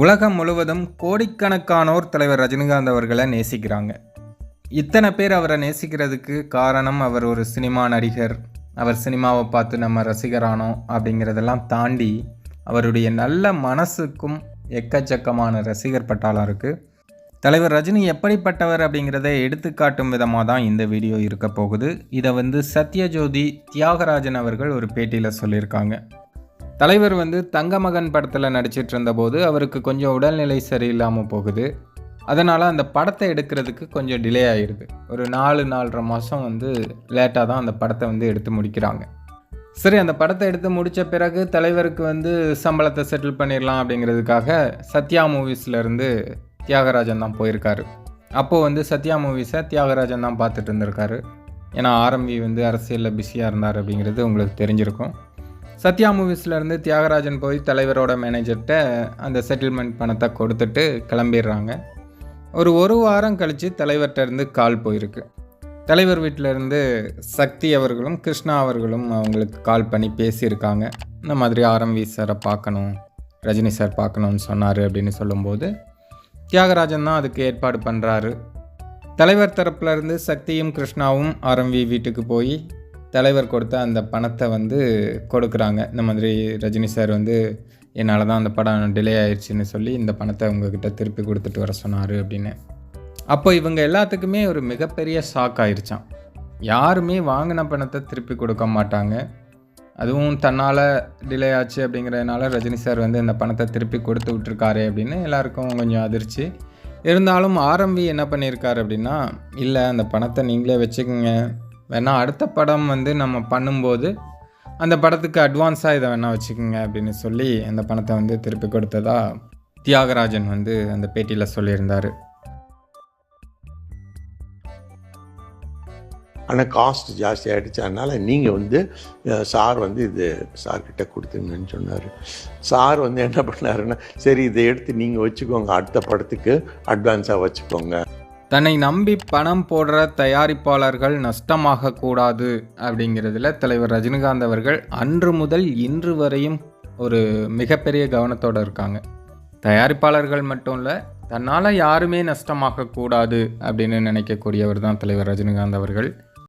உலகம் முழுவதும் கோடிக்கணக்கானோர் தலைவர் ரஜினிகாந்த் அவர்களை நேசிக்கிறாங்க. இத்தனை பேர் அவரை நேசிக்கிறதுக்கு காரணம் அவர் ஒரு சினிமா நடிகர், அவர் சினிமாவை பார்த்து நம்ம ரசிகரானோம் அப்படிங்கிறதெல்லாம் தாண்டி அவருடைய நல்ல மனசுக்கும் எக்கச்சக்கமான ரசிகர் பட்டாளம் இருக்குது. தலைவர் ரஜினி எப்படிப்பட்டவர் அப்படிங்கிறத எடுத்துக்காட்டும் விதமாக தான் இந்த வீடியோ இருக்க போகுது. இதை சத்யஜோதி தியாகராஜன் அவர்கள் ஒரு பேட்டியில் சொல்லியிருக்காங்க. தலைவர் தங்கமகன் படத்தில் நடிச்சிட்டு இருந்தபோது அவருக்கு கொஞ்சம் உடல்நிலை சரியில்லாமல் போகுது. அதனால் அந்த படத்தை எடுக்கிறதுக்கு கொஞ்சம் டிலே ஆகிடுது. ஒரு 4-4.5 மாதம் லேட்டாக தான் அந்த படத்தை எடுத்து முடிக்கிறாங்க. சரி, அந்த படத்தை எடுத்து முடித்த பிறகு தலைவருக்கு சம்பளத்தை செட்டில் பண்ணிடலாம் அப்படிங்கிறதுக்காக சத்யா மூவிஸ்லேருந்து தியாகராஜன் தான் போயிருக்காரு. அப்போது சத்யா மூவிஸை தியாகராஜன் தான் பார்த்துட்டு இருந்திருக்காரு. ஏன்னா ஆரம்பி அரசியலில் பிஸியாக இருந்தார் அப்படிங்கிறது உங்களுக்கு தெரிஞ்சிருக்கும். சத்யா மூவிஸ்லேருந்து தியாகராஜன் போய் தலைவரோட மேனேஜர்கிட்ட அந்த செட்டில்மெண்ட் பணத்தை கொடுத்துட்டு கிளம்பிடுறாங்க. ஒரு வாரம் கழித்து தலைவர்கிட்டருந்து கால் போயிருக்கு. தலைவர் வீட்டிலேருந்து சக்தி அவர்களும் கிருஷ்ணா அவர்களும் அவங்களுக்கு கால் பண்ணி பேசியிருக்காங்க. இந்த மாதிரி ஆரம்பி சாரை பார்க்கணும், ரஜினி சார் பார்க்கணுன்னு சொன்னார் அப்படின்னு சொல்லும்போது தியாகராஜன் தான் அதுக்கு ஏற்பாடு பண்ணுறாரு. தலைவர் தரப்புலேருந்து சக்தியும் கிருஷ்ணாவும் ஆரம்பி வீட்டுக்கு போய் தலைவர் கொடுத்த அந்த பணத்தை கொடுக்குறாங்க. இந்த மாதிரி ரஜினி சார் என்னால் தான் அந்த படம் டிலே ஆயிடுச்சுன்னு சொல்லி இந்த பணத்தை உங்ககிட்ட திருப்பி கொடுத்துட்டு வர சொன்னார் அப்படின்னு. அப்போ இவங்க எல்லாத்துக்குமே ஒரு மிகப்பெரிய ஷாக் ஆயிடுச்சான். யாருமே வாங்கின பணத்தை திருப்பி கொடுக்க மாட்டாங்க. அதுவும் தன்னால் டிலே ஆச்சு அப்படிங்கிறதுனால ரஜினி சார் இந்த பணத்தை திருப்பி கொடுத்து விட்டுருக்காரு அப்படின்னு எல்லாருக்கும் கொஞ்சம் அதிர்ச்சி. இருந்தாலும் ஆரம்பி என்ன பண்ணியிருக்காரு அப்படின்னா, இல்லை அந்த பணத்தை நீங்களே வச்சுக்கோங்க, வேணால் அடுத்த படம் நம்ம பண்ணும்போது அந்த படத்துக்கு அட்வான்ஸாக இதை வேணால் வச்சுக்கோங்க அப்படின்னு சொல்லி அந்த பணத்தை திருப்பி கொடுத்ததா தியாகராஜன் அந்த பேட்டியில் சொல்லியிருந்தார். ஆனால் காஸ்ட் ஜாஸ்தி ஆகிடுச்சு, அதனால் நீங்கள் சார் இது சார்கிட்ட கொடுத்துங்கன்னு சொன்னார். சார் என்ன பண்ணாருன்னா, சரி இதை எடுத்து நீங்கள் வச்சுக்கோங்க, அடுத்த படத்துக்கு அட்வான்ஸாக வச்சுக்கோங்க. தன்னை நம்பி பணம் போடுற தயாரிப்பாளர்கள் நஷ்டமாகக்கூடாது அப்படிங்கிறதுல தலைவர் ரஜினிகாந்த் அவர்கள் அன்று முதல் இன்று வரையும் ஒரு மிகப்பெரிய கவனத்தோடு இருக்காங்க. தயாரிப்பாளர்கள் மட்டும் இல்லை, தன்னால் யாருமே நஷ்டமாகக்கூடாது அப்படின்னு நினைக்கக்கூடியவர் தான் தலைவர் ரஜினிகாந்த் அவர்கள்.